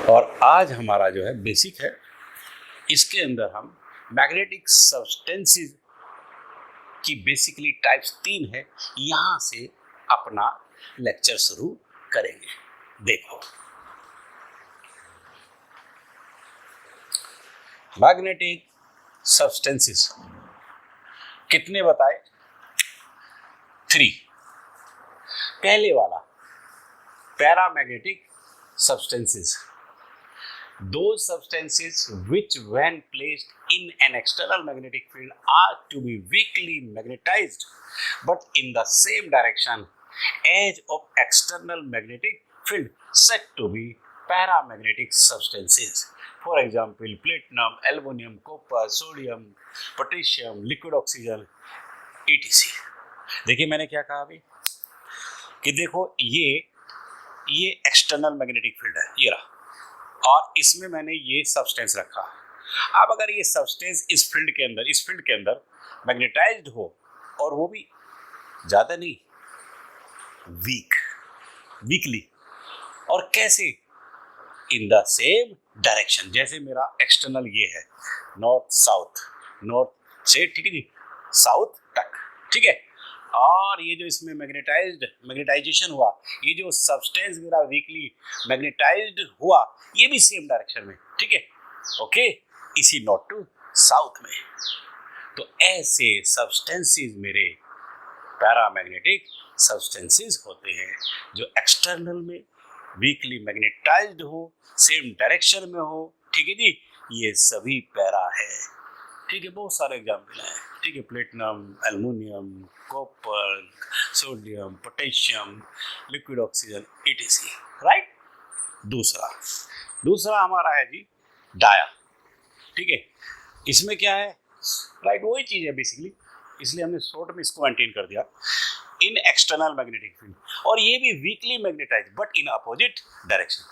और आज हमारा जो है बेसिक है, इसके अंदर हम मैग्नेटिक सब्सटेंसेस की बेसिकली टाइप्स 3 है, यहां से अपना लेक्चर शुरू करेंगे। देखो, मैग्नेटिक सब्सटेंसेस कितने बताए? 3। पहले वाला paramagnetic substances, those substances which when placed in an external magnetic field are to be weakly magnetized but in the same direction as of external magnetic field, said to be paramagnetic substances. For example, platinum, aluminum, copper, sodium, potassium, liquid oxygen, etc. देखिए मैंने क्या कहा अभी कि देखो ये external magnetic field है, ये रहा, और इसमें मैंने ये सब्सटेंस रखा। अब अगर ये सब्सटेंस इस फील्ड के अंदर मैग्नेटाइज्ड हो, और वो भी ज़्यादा नहीं, वीकली, और कैसे? In the same direction. जैसे मेरा एक्सटर्नल ये है, नॉर्थ से, ठीक है जी, साउथ तक, ठीक है, और ये जो इसमें मैग्नेटाइजेशन हुआ, ये जो सब्सटेंस मेरा वीकली मैग्नेटाइज्ड हुआ, ये भी सेम डायरेक्शन में, ठीक है, ओके, इसी नॉर्थ टू साउथ में। तो ऐसे सब्सटेंसेस मेरे पैरामैग्नेटिक सब्सटेंसेस होते हैं, जो एक्सटर्नल में वीकली मैग्नेटाइज्ड हो, सेम डायरेक्शन में हो, ठीक है जी, ये सभी पैरा है, ठीक है। बहुत सारे एग्जाम्पल हैं, ठीक है, platinum, aluminium, copper, sodium, potassium, liquid oxygen, etc, right. दूसरा हमारा है जी डाया, ठीक है। इसमें क्या है? राइट, वही चीज़ है बेसिकली, इसलिए हमने शॉर्ट में इसको मेंटेन कर दिया, इन एक्सटर्नल मैग्नेटिक फील्ड, और ये भी weakly magnetize but in opposite direction.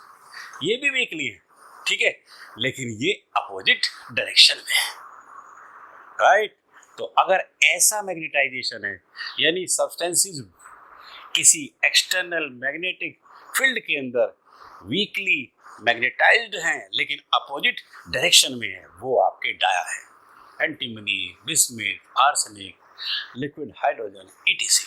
ये भी वीकली है, ठीक है, लेकिन ये अपोजिट डायरेक्शन में है, राइट। तो अगर ऐसा मैग्नेटाइजेशन है, यानी सब्सटेंसेस किसी एक्सटर्नल मैग्नेटिक फील्ड के अंदर वीकली मैग्नेटाइज्ड हैं लेकिन अपोजिट डायरेक्शन में है, वो आपके डाया है। Antimony, bismuth, arsenic, liquid hydrogen, etc।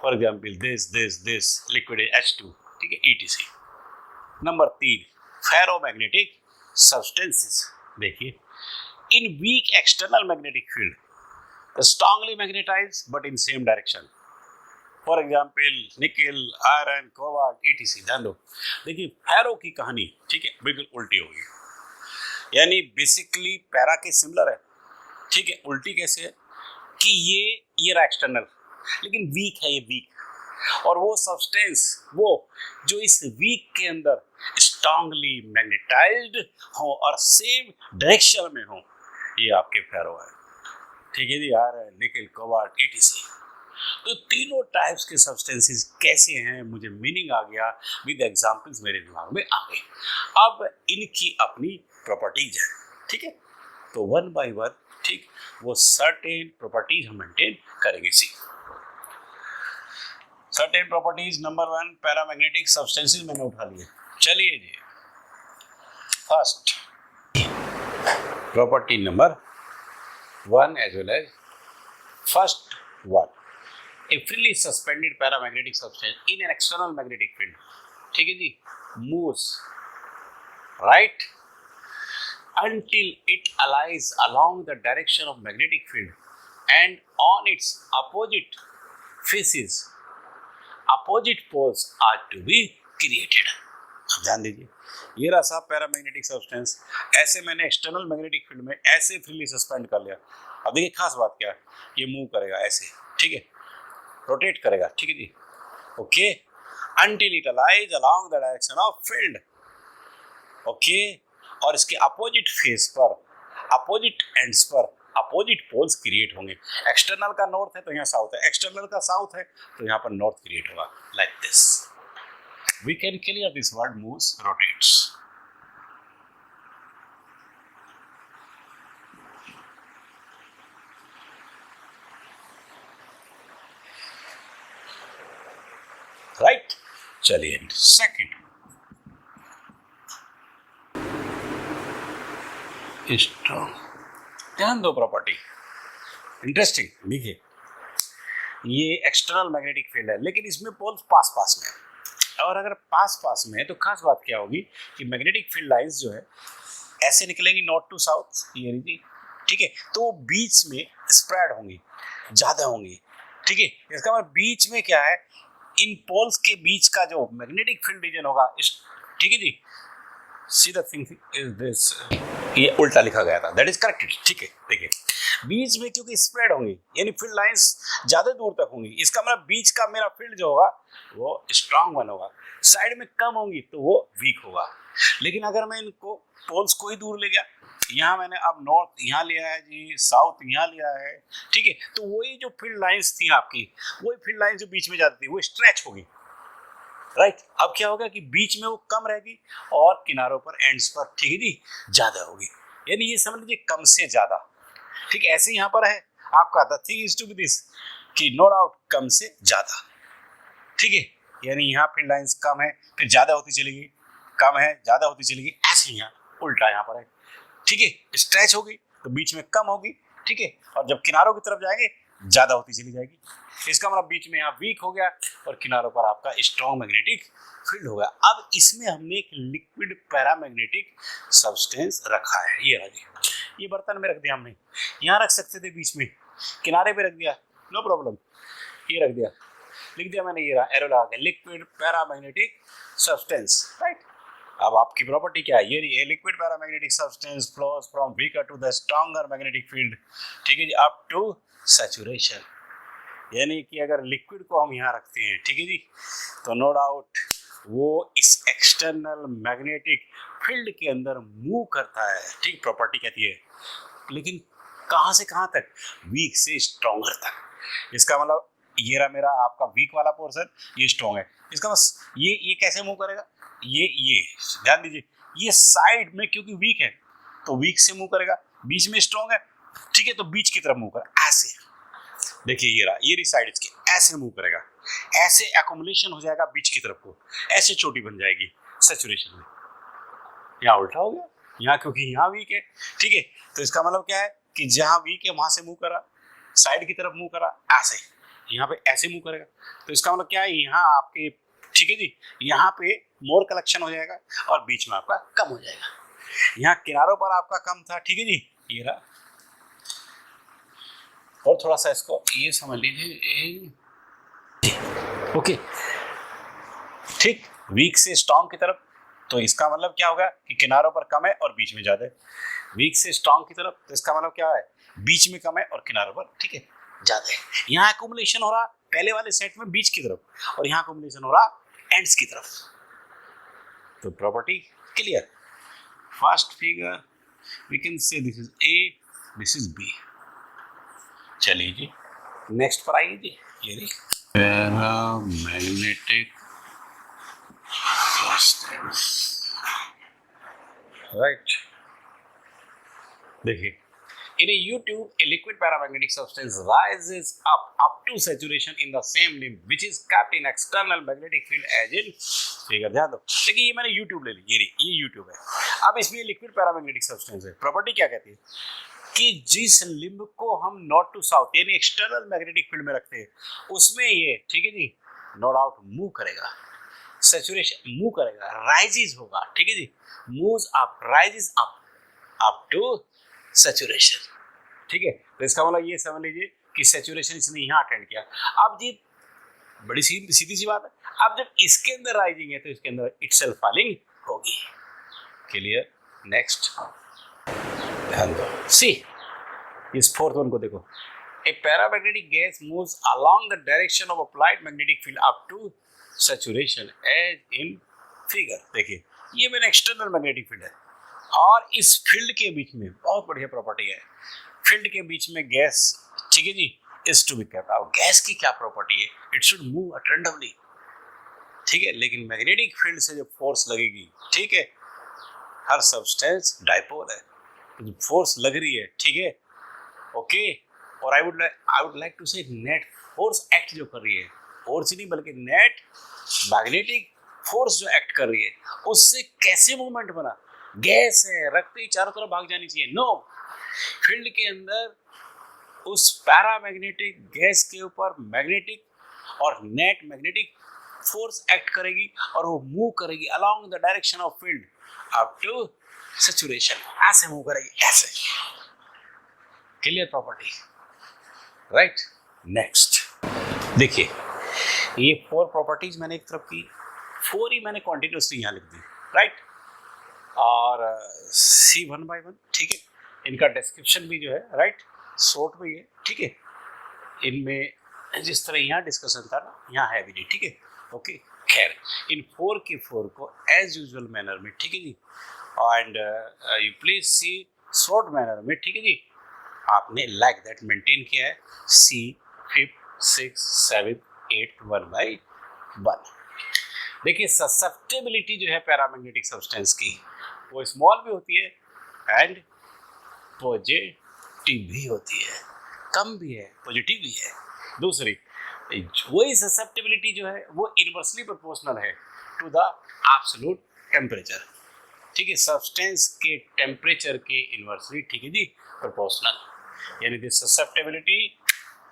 For example this liquid H2, ठीक है, etc। Number 3, ferromagnetic substances. देखिए, in weak external magnetic field, strongly magnetized but in same direction. For example, nickel, iron, cobalt, etc. ध्यान दो, देखिए फेरो की कहानी, ठीक है, बिल्कुल उल्टी होगी, यानी बेसिकली पैरा के सिमिलर है, ठीक है। उल्टी कैसे है कि ये रहा एक्सटर्नल, लेकिन वीक है, ये वीक, और वो सब्सटेंस वो जो इस वीक के अंदर स्ट्रांगली मैग्नेटाइज्ड हो और सेम डायरेक्शन में हो, ये आपके फेरो है, ठीक है जी, आयरन, निकेल, कोबाल्ट, etc। तो तीनों टाइप्स के सब्सटेंसेस कैसे हैं, मुझे मीनिंग आ गया, विद एग्जांपल्स मेरे दिमाग में आ गए। अब इनकी अपनी प्रॉपर्टीज है, ठीक है, तो वन बाय वन, ठीक, वो सर्टेन प्रॉपर्टीज हम मेंटेन करेंगे। See certain properties, number 1 paramagnetic substances मैंने उठा लिए। चलिए जी, first property number 1 as well as first one, a freely suspended paramagnetic substance in an external magnetic field, ठीक है जी, moves right until it lies along the direction of magnetic field and on its opposite faces opposite poles are to be created। ध्यान दीजिए, ये रहा साहब paramagnetic substance, ऐसे मैंने external magnetic field में ऐसे फ्रीली सस्पेंड कर लिया। अब देखिए खास बात क्या है, ये मूव करेगा ऐसे, ठीक है, रोटेट करेगा, ठीक है जी, okay, until it lies along the direction of field, okay, और इसके अपोजिट फेस पर, अपोजिट एंड्स पर अपोजिट पोल्स क्रिएट होंगे। एक्सटर्नल का नॉर्थ है तो यहाँ साउथ है, एक्सटर्नल का साउथ है तो यहाँ पर नॉर्थ क्रिएट होगा, like this. We can clear this word moves, rotates. Right? चलिए, second, स्ट्रॉन्ग। ध्यान दो प्रॉपर्टी, इंटरेस्टिंग। देखिए ये एक्सटर्नल मैग्नेटिक फील्ड है, लेकिन इसमें पोल्स पास पास में है, और अगर पास पास में है तो खास बात क्या होगी कि मैग्नेटिक फील्ड लाइंस जो है ऐसे निकलेंगी नॉर्थ टू साउथ, ये रही, ठीक है, तो वो बीच में स्प्रेड होंगी, ज्यादा होंगी, ठीक है। इसका मतलब बीच में क्या है, इन पोल्स के बीच का जो मैग्नेटिक फील्ड रीजन होगा, ठीक है जी, see the thing is this, ये उल्टा लिखा गया था, दैट इज करेक्टेड, ठीक है। देखिए बीच में क्योंकि स्प्रेड होंगी, यानी फील्ड लाइंस ज्यादा दूर तक होंगी, इसका मतलब बीच का मेरा फील्ड जो होगा वो स्ट्रांग वन होगा, साइड में कम होंगी तो वो वीक होगा। लेकिन अगर मैं इनको पोल्स को ही दूर ले गया, यहाँ मैंने अब नॉर्थ यहाँ लिया है जी, साउथ यहाँ लिया है, ठीक है, तो वही जो फील्ड लाइंस थी आपकी, वही फील्ड लाइंस जो बीच में जाती थी वो स्ट्रेच होगी, राइट। अब क्या होगा कि बीच में वो कम रहेगी और किनारों पर, एंड्स पर, ठीक है जी, ज्यादा होगी, यानी ये समझ लीजिए कम से ज्यादा, ठीक। ऐसे यहाँ पर है आपका the thing is to be this कि नो डाउट कम से ज्यादा, ठीक है, यानी यहाँ फील्ड लाइंस कम है फिर ज्यादा होती चलेगी, कम है ज्यादा होती चलेगी, ऐसे यहाँ उल्टा यहाँ पर है, ठीक है, स्ट्रेच होगी तो बीच में कम होगी, ठीक है, और जब किनारों की तरफ जाएंगे ज्यादा होती चली जाएगी। इसका मतलब बीच में यहाँ वीक हो गया और किनारों पर आपका स्ट्रॉन्ग मैग्नेटिक फील्ड हो गया। अब इसमें हमने एक लिक्विड पैरामैग्नेटिक सब्सटेंस रखा है, ये रहा, ये बर्तन में रख दिया हमने, यहाँ रख सकते थे बीच में, किनारे पे रख दिया, नो प्रॉब्लम, ये रख दिया, लिख दिया मैंने, ये रहा एरो लगा के, लिक्विड पैरामैग्नेटिक सब्सटेंस, राइट। अब आपकी प्रॉपर्टी क्या है, ये liquid paramagnetic substance flows from weaker to the stronger magnetic field, ठीक है जी, अप टू सैचुरेशन, यानी कि अगर लिक्विड को हम यहाँ रखते हैं, ठीक है जी, तो नो डाउट वो इस एक्सटर्नल मैग्नेटिक फील्ड के अंदर मूव करता है, ठीक, प्रॉपर्टी कहती है, लेकिन कहाँ से कहाँ तक, वीक से स्ट्रॉन्गर तक। इसका मतलब ये रहा मेरा आपका वीक वाला पोर्शन, ये स्ट्रॉन्ग है, इसका बस ये कैसे मूव करेगा, ये ध्यान दीजिए, ये साइड में क्योंकि वीक है तो वीक से मूव करेगा, बीच में स्ट्रॉन्ग है, ठीक है, तो बीच की तरफ मूव करेगा, ऐसे देखिए ये रहा, ये रही साइड इसकी, ऐसे मूव करेगा, ऐसे एक्युमुलेशन हो जाएगा बीच की तरफ को, ऐसे चोटी बन जाएगी सैचुरेशन में। यहाँ उल्टा हो गया, यहाँ क्योंकि यहाँ वीक है, ठीक है, तो इसका मतलब क्या है कि जहाँ वीक है वहां से मूव करा, साइड की तरफ मूव करा, ऐसे यहाँ पे ऐसे मूव करेगा, तो इसका मतलब क्या है, यहाँ आपके, ठीक है जी, यहाँ पे मोर कलेक्शन हो जाएगा और बीच में आपका कम हो जाएगा, यहाँ किनारों पर आपका कम था, ठीक है जी, ये रहा, और थोड़ा सा इसको ये समझ लीजिए, ओके, ठीक, वीक से स्ट्रॉन्ग की तरफ, तो इसका मतलब क्या होगा कि किनारों पर कम है और बीच में ज्यादा है, वीक से स्ट्रॉन्ग की तरफ, तो इसका मतलब क्या है, बीच में कम है और किनारों पर, ठीक है, ज्यादा है। यहाँ एक्युमुलेशन हो रहा पहले वाले सेट में बीच की तरफ, और यहाँ एक्युमुलेशन हो रहा एंड्स की तरफ, तो property clear. First figure we can say this is A, this is B. चलिए जी नेक्स्ट पर आइए जी, ये देखिए पैरामैग्नेटिक सब्सटेंस, राइट। देखिए in a U-tube, a liquid paramagnetic substance rises up to saturation in the same limb, which is kept in external magnetic field as in figure। ध्यान दो, देखिए ये मैंने U-tube ले ली, ये U-tube है। अब इसमें लिक्विड पैरामैग्नेटिक सब्सटेंस है, प्रॉपर्टी क्या कहती है कि जिस लिम्ब को हम नॉर्थ टू साउथ यानी एक्सटर्नल मैग्नेटिक फील्ड में रखते हैं, उसमें ये, ठीक है जी, नो डाउट मूव करेगा, सैचुरेशन मूव करेगा, राइजेस होगा, ठीक है जी, moves up, rises up to saturation, ठीक है, तो इसका मतलब ये समझ लीजिए कि सैचुरेशन इसने यहाँ अटेंड किया। अब जी बड़ी सीधी सी बात है, अब जब इसके अंदर राइजिंग है तो इसके अंदर इटसेल्फ फॉलिंग होगी, क्लियर। नेक्स्ट ध्यान दो, सी इस फोर्थ वन को देखो, a paramagnetic gas moves along the direction of applied magnetic field up to saturation as in figure. देखिए ये मेरा एक्सटर्नल मैग्नेटिक फील्ड है और इस फील्ड के बीच में बहुत बढ़िया प्रॉपर्टी है, फील्ड के बीच में गैस, ठीक है जी, इज टू बी केप्ट। अब गैस की क्या प्रॉपर्टी है, इट शुड मूव रैंडमली, ठीक है, लेकिन मैग्नेटिक फील्ड से जो फोर्स लगेगी, ठीक है, हर सब्सटेंस डाइपोल है, तो फोर्स लग रही है, ठीक है, ओके, और आई वुड लाइक टू से नेट फोर्स एक्ट जो कर रही है, फोर्स ही नहीं बल्कि नेट मैग्नेटिक फोर्स जो एक्ट कर रही है, उससे कैसे मूवमेंट बना, गैस है, रखते ही चारों तरफ भाग जानी चाहिए। नो, फील्ड के अंदर उस पैरामैग्नेटिक गैस के ऊपर मैग्नेटिक और नेट मैग्नेटिक फोर्स एक्ट करेगी और वो मूव करेगी along the direction of field up to saturation. ऐसे मूव करेगी, ऐसे। Clear property, right. नेक्स्ट देखिए, ये 4 प्रॉपर्टीज मैंने एक तरफ की, 4 ही मैंने कॉन्टिन्यूसली यहाँ लिख दी, राइट। और सी 1 by 1, ठीक है। इनका डिस्क्रिप्शन भी जो है, राइट, शॉर्ट में है, ठीक है। इनमें जिस तरह यहाँ डिस्कशन था ना, यहाँ है भी नहीं, ठीक है, ओके। खैर, इन 4 के 4 को एज यूजुअल मैनर में, ठीक है जी, and you please see short manner में, ठीक है जी, आपने लाइक दैट मेंटेन किया है। सी 5, 6, 7, 8 1 by 1। देखिए, ससेप्टेबिलिटी जो है पैरामैग्नेटिक सब्सटेंस की, वो स्मॉल भी होती है एंड पॉजिटिव भी होती है, कम भी है, पॉजिटिव भी है। दूसरी, वही ससेप्टेबिलिटी जो है वो इनवर्सली प्रोपोर्शनल है टू द एब्सोल्यूट टेम्परेचर, ठीक है, सब्सटेंस के टेम्परेचर के इनवर्सली, ठीक है जी, प्रोपोर्शनल। यानी this susceptibility,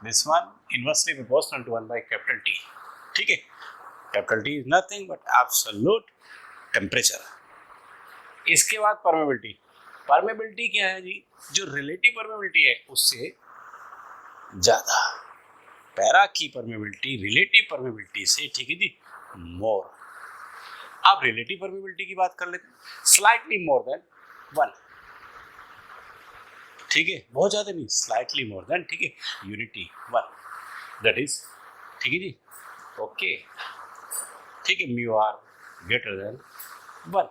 this one inversely proportional to 1 by capital T, ठीक है। Capital T is nothing but absolute temperature. इसके बाद परमेबिलिटी। परमेबिलिटी क्या है जी? जो रिलेटिव परमेबिलिटी है उससे ज्यादा। पैरा की परमेबिलिटी रिलेटिव परमेबिलिटी से, ठीक है जी, मोर। अब रिलेटिव परमेबिलिटी की बात कर लेते हैं। स्लाइटली मोर देन 1, ठीक है, बहुत ज्यादा नहीं, स्लाइटली मोर देन, ठीक है, यूनिटी 1, दैट इज, ठीक है जी, ओके, ठीक है, म्यू आर ग्रेटर देन 1,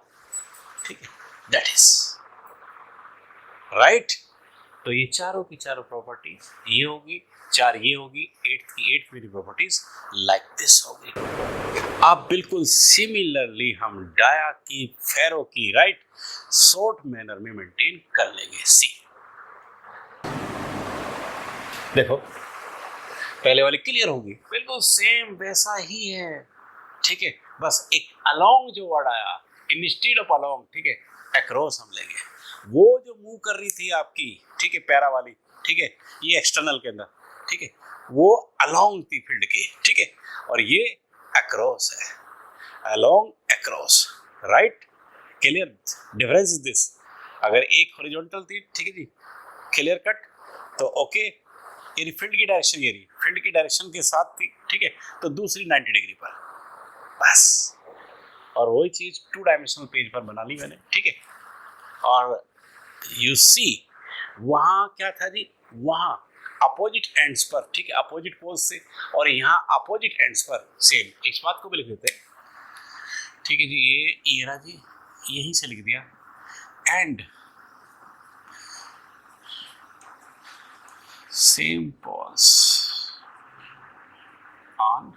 ठीक है, दैट इज राइट। तो ये चारों की चारों प्रॉपर्टीज ये होगी, 4 ये होगी, 8 की 8 मेरी प्रॉपर्टीज लाइक दिस होगी। अब बिल्कुल सिमिलरली हम डाया की, फेरो की, राइट, शॉर्ट मैनर में मेंटेन कर लेंगे। सी देखो, पहले वाली क्लियर होगी, बिल्कुल सेम वैसा ही है, ठीक है, बस एक अलोंग जो वर्ड आया, इंस्टेड ऑफ अलोंग, ठीक है, अक्रॉस हम लेंगे। वो जो मूव कर रही थी आपकी, ठीक है, पैरा वाली, ठीक है, ये एक्सटर्नल के अंदर, ठीक है, वो अलोंग थी फील्ड के, ठीक है, और ये अक्रॉस है, along across, right. Clear difference is this. अगर एक हॉरिजॉन्टल थी, ठीक है जी, क्लियर कट, तो ओके, ये फील्ड की डायरेक्शन, ये रही फील्ड की डायरेक्शन के साथ थी, ठीक है, तो दूसरी 90 डिग्री पर, बस। और वही चीज 2 डायमेंशनल पेज पर बना ली मैंने, ठीक है। और यू सी वहां क्या था जी, वहां अपोजिट एंड्स पर, ठीक है, अपोजिट पोल से, और यहाँ अपोजिट एंड्स पर सेम। इस बात को भी लिख देते हैं, ठीक है जी, ये रहा जी, यहीं से लिख दिया, and same poles on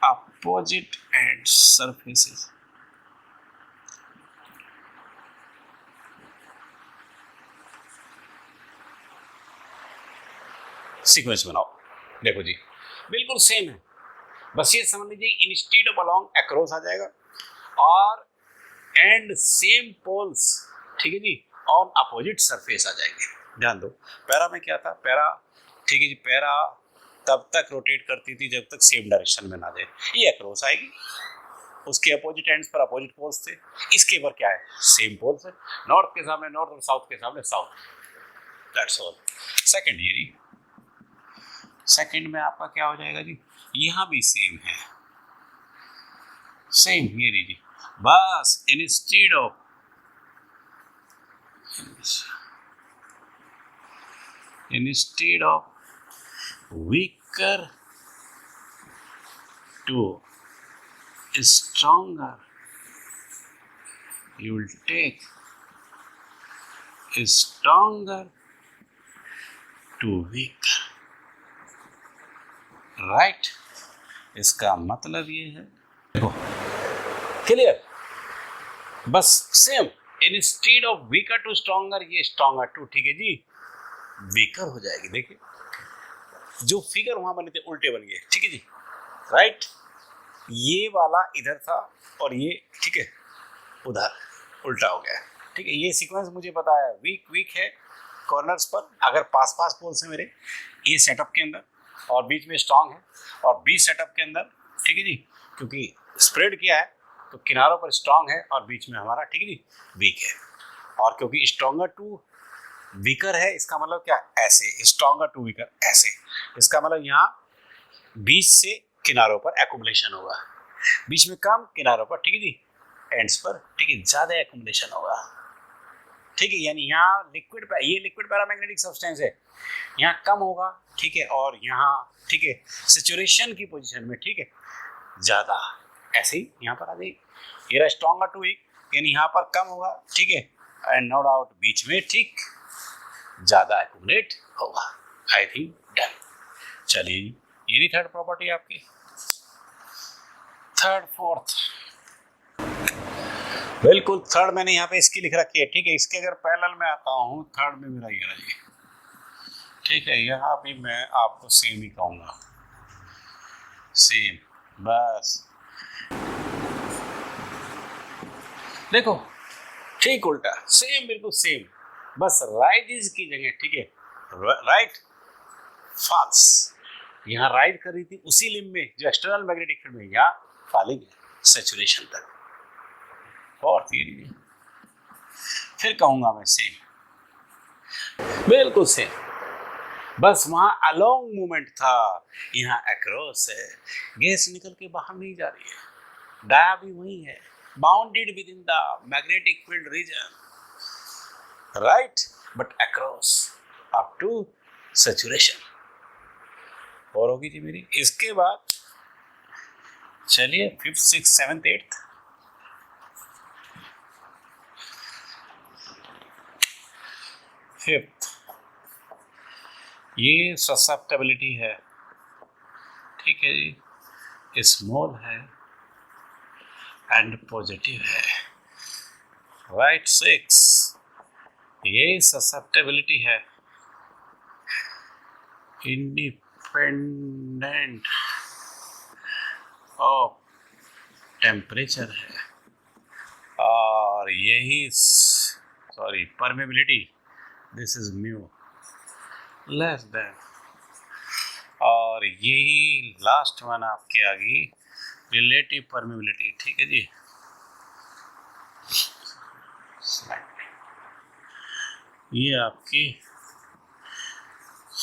opposite end surfaces। Sequence बनाओ, देखो जी, बिल्कुल सेम है, बस ये समझ लीजिए इंस्टेड ऑफ अलोंग अक्रॉस आ जाएगा, और एंड सेम पोल्स, ठीक है जी, ऑन अपोजिट सरफेस आ जाएंगे। ध्यान दो, पैरा में क्या था, पैरा, ठीक है जी, पैरा तब तक रोटेट करती थी जब तक सेम डायरेक्शन में ना जाए, ये अक्रॉस आएगी, उसके अपोजिट एंड्स पर अपोजिट पोल्स थे, इसके पर क्या है, सेम पोल्स है, नॉर्थ के सामने नॉर्थ और साउथ के सामने साउथ, दैट्स ऑल। सेकंड, ये जी, सेकंड में आपका क्या हो जाएगा जी, यहाँ भी सेम है, सेम, ये जी, बस instead of weaker to stronger, you will take stronger to weaker, right। इसका मतलब ये है, देखो क्लियर, बस same, instead of weaker to stronger, ये स्ट्रॉन्गर टू, ठीक है जी, वीकर हो जाएगी। देखिए जो फिगर वहां बने थे उल्टे बन गए, ठीक है जी, राइट। ये वाला इधर था और ये, ठीक है, उधर, उल्टा हो गया है, ठीक है। ये सीक्वेंस मुझे पता है, वीक वीक है कॉर्नर्स पर, अगर पास पास पोल्स है मेरे ए सेटअप के अंदर, और बीच में स्ट्रांग है, और बी सेटअप के अंदर, ठीक है जी, क्योंकि स्प्रेड किया है तो किनारों पर स्ट्रांग है और बीच में हमारा, ठीक है जी, वीक है। और क्योंकि स्ट्रॉन्गर टू वीकर है, इसका मतलब क्या, ऐसे, स्ट्रॉन्गर टू वीकर ऐसे, इसका मतलब यहाँ बीच से किनारों पर एक्युमुलेशन होगा, बीच में कम, किनारों पर, ठीक है जी, एंड्स पर, ठीक है, ज्यादा एक्युमुलेशन होगा, ठीक है। यानी यहाँ लिक्विड, ये लिक्विड पैरामैग्नेटिक सब्सटेंस है, यहाँ कम होगा, ठीक है, और यहाँ, ठीक है, सैचुरेशन की पोजीशन में, ठीक है, ज्यादा, ऐसे ही यहाँ पर आ जाएगी। ये रहा स्ट्रॉन्गर टू वीक, यानी यहाँ पर कम होगा, ठीक है, एंड नो डाउट बीच में, ठीक, ज्यादा एक्युमुलेट होगा। I think done. चलिए, ये रही थर्ड प्रॉपर्टी आपकी। थर्ड, फोर्थ, बिल्कुल थर्ड मैंने यहाँ पे इसकी लिख रखी है, ठीक है। इसके अगर पैरेलल में आता हूँ, थर्ड में मेरा ये रही, ठीक है। यहाँ भी मैं आपको सेम ही कहूँगा, सेम, बस देखो, ठीक उल्टा, सेम, बिल्कुल सेम, बस राइज की जगह, ठीक है, राइट फॉल्स, यहाँ राइज कर रही थी उसी लिम्ब में जो एक्सटर्नल मैग्नेटिक फील्ड में, यहाँ फॉलिंग सैचुरेशन तक। और फिर कहूंगा मैं सेम, बिल्कुल सेम, बस वहां अलोंग मूवमेंट था, यहाँ अक्रॉस है, गैस निकल के बाहर नहीं जा रही है, डाया भी वही है, bounded within the magnetic field region, right, but across up to saturation. और होगी जी मेरी। इसके बाद चलिए 5th, 6th, 7th, 8th, fifth, ये ससेप्टेबिलिटी है, ठीक है जी, स्मॉल है एंड पॉजिटिव है, राइट। 6, ये ससेप्टेबिलिटी है, इंडिपेंडेंट ऑफ टेम्परेचर है, और यही, sorry, permeability, this is mu less than, और यही लास्ट वन आपके आ गई रिलेटिव परमेबिलिटी, ठीक है जी। ये आपकी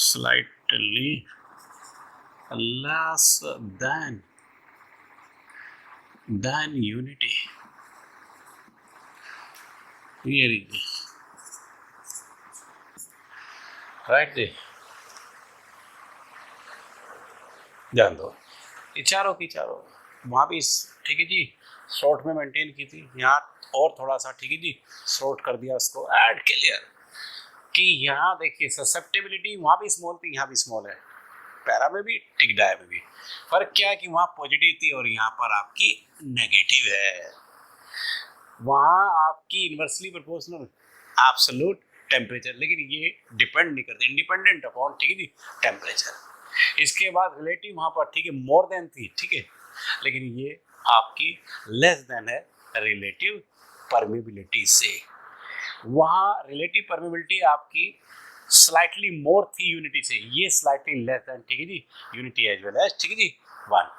स्लाइटली लेस देन यूनिटी, ये रही, राइट जी। ध्यान दो, ये चारों की चारों वहाँ भी, ठीक है जी, शॉर्ट में मेंटेन की थी, यहाँ और थोड़ा सा, ठीक है जी, शॉर्ट कर दिया उसको, ऐड क्लियर, कि यहाँ देखिए ससेप्टेबिलिटी वहाँ भी स्मॉल थी, यहाँ भी स्मॉल है, पैरा में भी, ठीक, डाया में भी। फर्क क्या है कि वहाँ पॉजिटिव थी और यहाँ पर आपकी नेगेटिव है, वहाँ आपकी इनवर्सली प्रोपोर्शनल एब्सोल्यूट टेम्परेचर, लेकिन ये डिपेंड नहीं करते, इंडिपेंडेंट अपॉन, ठीक है जी, टेम्परेचर। इसके बाद रिलेटिव वहाँ पर, ठीक है, मोर देन थी, ठीक है, लेकिन ये आपकी लेस देन है रिलेटिव परमेबिलिटी से, वहाँ रिलेटिव परमेबिलिटी आपकी स्लाइटली मोर थी यूनिटी से, ये स्लाइटली लेस देन, ठीक है जी, यूनिटी एज वेल एज, ठीक है जी, 1।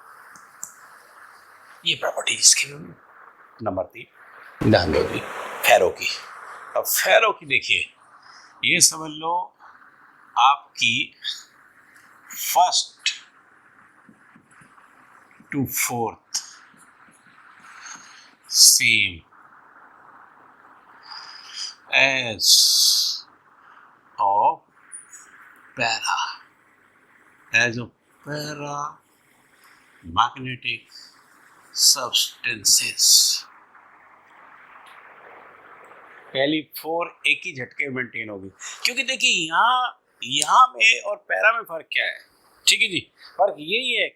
ये प्रॉपर्टी इसकी नंबर 3 ध्यान दो जी, फेरो की। अब फेरो की देखिए, ये समझ लो आपकी 1st to 4th same as of para, as of para magnetic substances। पहली 4 एक ही झटके में मेंटेन होगी, क्योंकि देखिए यहाँ में और पैरा में फर्क क्या है, ठीक है जी, फर्क यही है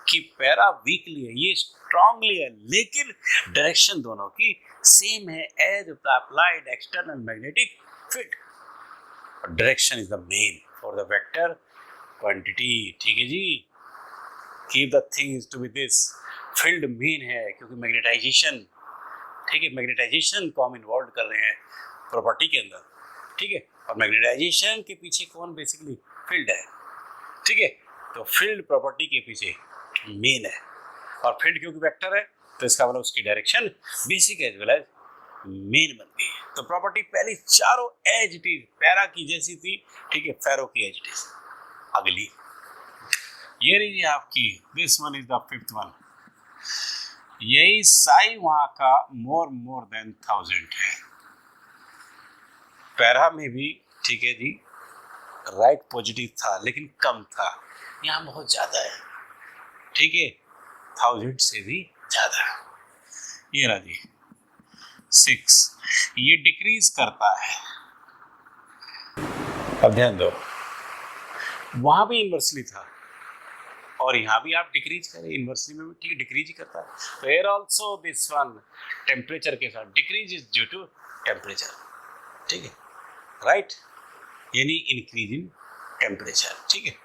कि पैरा वीकली है, ये स्ट्रांगली है, लेकिन डायरेक्शन दोनों की सेम है, as of the applied external magnetic field, direction is the main for the vector quantity, ठीक है जी। Keep the things to be this, field main है, क्योंकि मैग्नेटाइजेशन ठीक है, मैग्नेटाइजेशन को हम इन्वॉल्व कर रहे हैं प्रॉपर्टी के अंदर, ठीक है, और मैग्नेटाइजेशन के पीछे कौन बेसिकली फील्ड है, ठीक है, तो फील्ड प्रॉपर्टी के पीछे मेन है, और फील्ड क्योंकि वेक्टर है तो इसका मतलब उसकी direction basic as well as main बनती है। तो प्रॉपर्टी पहली चारों एज इट इज पैरा की जैसी थी, ठीक है, फेरो की एज इट इज। अगली ये रही आपकी, this one is the fifth one, यही साई वहां का मोर देन 1000 है। पैरा में भी, ठीक है जी, राइट पॉजिटिव था लेकिन कम था, यहाँ बहुत ज्यादा है, ठीक है, 1000 से भी ज्यादा। ये रहा जी 6, ये डिक्रीज करता है। अब ध्यान दो, वहां भी इनवर्सली था और यहाँ भी आप डिक्रीज करें, इनवर्सली में भी ठीक डिक्रीज ही करता है। तो here also this one temperature के साथ decrease is due to temperature, ठीक है, राइट, यानी इंक्रीज इन टेम्परेचर, ठीक है,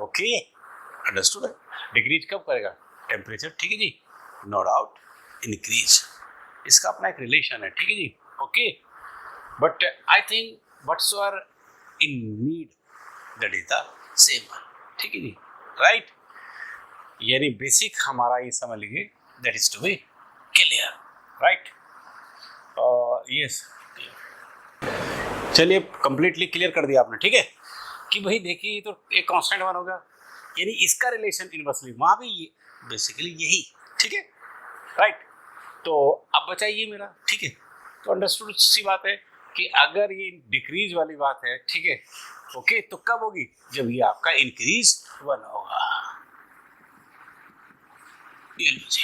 ओके, अंडरस्टूड है। डिक्रीज कब करेगा? टेम्परेचर, ठीक है जी, नो डाउट, इंक्रीज, इसका अपना एक रिलेशन है, ठीक है जी, okay, but I think what's are in need that is the same one, ठीक है जी, राइट, यानी बेसिक हमारा ये समझ लीजिए that is to be clear, right, yes, चलिए कंप्लीटली क्लियर कर दिया आपने, ठीक है, कि भाई देखिए ये तो एक कांस्टेंट वन होगा, यानी इसका रिलेशन इनवर्सली वहां भी बेसिकली यही, ठीक है, राइट। तो अब बचा ये मेरा, ठीक है, तो अंडरस्टूड सी बात है कि अगर ये डिक्रीज वाली बात है, ठीक है, ओके, तो कब होगी? जब ये आपका इंक्रीज 1 होगा। ये लो जी,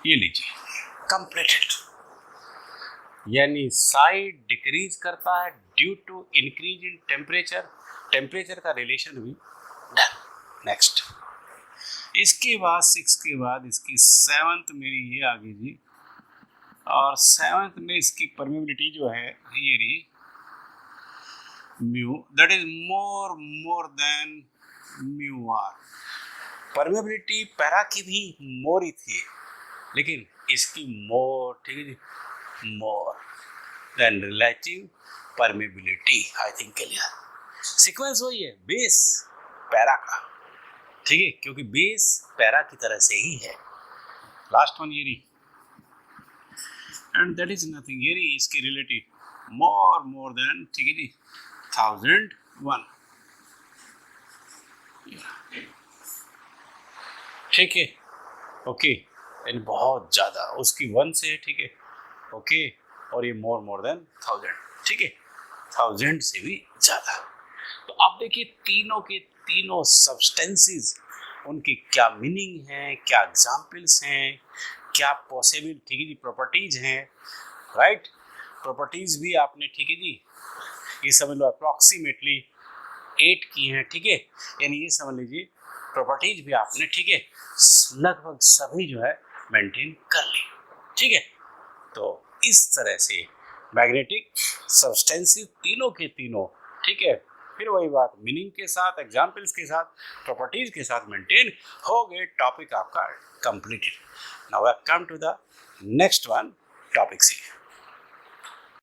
ये लीजिए कंप्लीटेड, यानी साई डिक्रीज करता है due to increase in temperature, temperature का रिलेशन भी डन। नेक्स्ट, इसके बाद 6 के बाद इसकी 7th मेरी ये आ गई जी, और 7th में इसकी परमेबिलिटी जो है ये रही mu, that is more than mu R. Permeability para की भी मोर ही थी, लेकिन इसकी मोर, ठीक है जी, more than relative permeability, I think clear. Sequence वही है, बेस पैरा का, ठीक है, क्योंकि बेस पैरा की तरह से ही है। लास्ट वन ये रही, एंड दैट इज नथिंग, ये रही इसकी रिलेटिव मोर देन, ठीक है जी, 1001, ठीक है, ओके, यानी बहुत ज्यादा उसकी 1 से है, ठीक है, ओके, और ये मोर देन 1000, ठीक है, 1000 से भी ज्यादा। तो आप देखिए तीनों के तीनों सब्सटेंसेस, उनकी क्या मीनिंग है, क्या एग्जाम्पल्स हैं, क्या पॉसिबल, ठीक है जी, प्रॉपर्टीज हैं, राइट, प्रॉपर्टीज भी आपने, ठीक है जी, ये समझ लो अप्रॉक्सीमेटली 8 की हैं, ठीक है, यानी ये समझ लीजिए प्रॉपर्टीज भी आपने, ठीक है, लगभग सभी जो है मेंटेन कर ली, ठीक है। तो इस तरह से मैग्नेटिक सब्सटेंसेस तीनों के तीनों, ठीक है, फिर वही बात मीनिंग के साथ, एग्जाम्पल्स के साथ, प्रॉपर्टीज के साथ मेंटेन हो गए। टॉपिक आपका completed. Now I come to the next one, topic C.